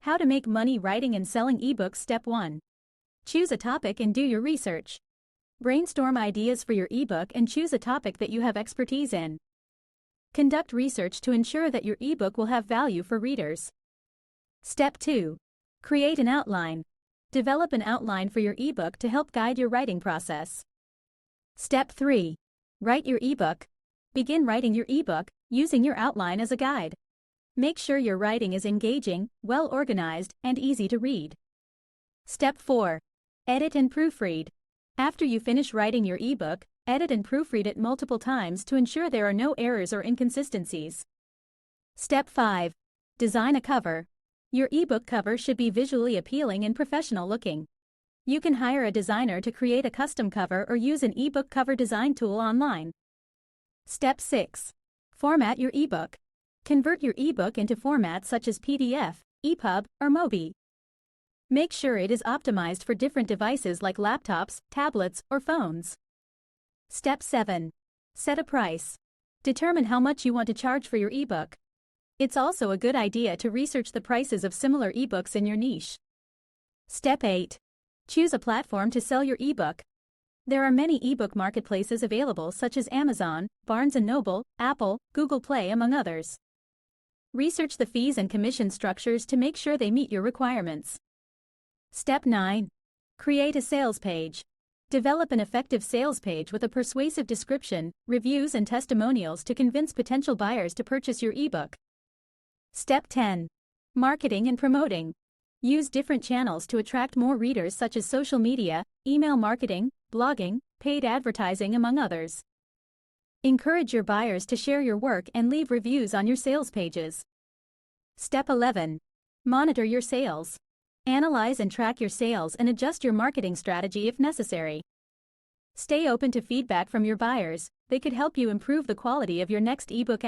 How to make money writing and selling ebooks. Step 1. Choose a topic and do your research. Brainstorm ideas for your ebook and choose a topic that you have expertise in. Conduct research to ensure that your ebook will have value for readers. Step 2. Create an outline. Develop an outline for your ebook to help guide your writing process. Step 3. Write your ebook. Begin writing your ebook, using your outline as a guide. Make sure your writing is engaging, well organized, and easy to read. Step 4. Edit and proofread. After you finish writing your ebook, edit and proofread it multiple times to ensure there are no errors or inconsistencies. Step 5. Design a cover. Your ebook cover should be visually appealing and professional looking. You can hire a designer to create a custom cover or use an ebook cover design tool online. Step 6. Format your ebook. Convert your ebook into formats such as PDF, EPUB, or MOBI. Make sure it is optimized for different devices like laptops, tablets, or phones. Step 7. Set a price. Determine how much you want to charge for your ebook. It's also a good idea to research the prices of similar ebooks in your niche. Step 8. Choose a platform to sell your ebook. There are many ebook marketplaces available such as Amazon, Barnes & Noble, Apple, Google Play, among others. Research the fees and commission structures to make sure they meet your requirements. Step 9. Create a sales page. Develop an effective sales page with a persuasive description, reviews, and testimonials to convince potential buyers to purchase your ebook. Step 10. Marketing and promoting. Use different channels to attract more readers such as social media, email marketing, blogging, paid advertising, among others. Encourage your buyers to share your work and leave reviews on your sales pages. Step 11. Monitor your sales. Analyze and track your sales and adjust your marketing strategy if necessary. Stay open to feedback from your buyers. They could help you improve the quality of your next ebook.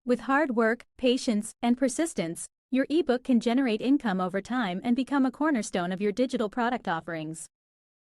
With hard work, patience, and persistence, your ebook can generate income over time and become a cornerstone of your digital product offerings.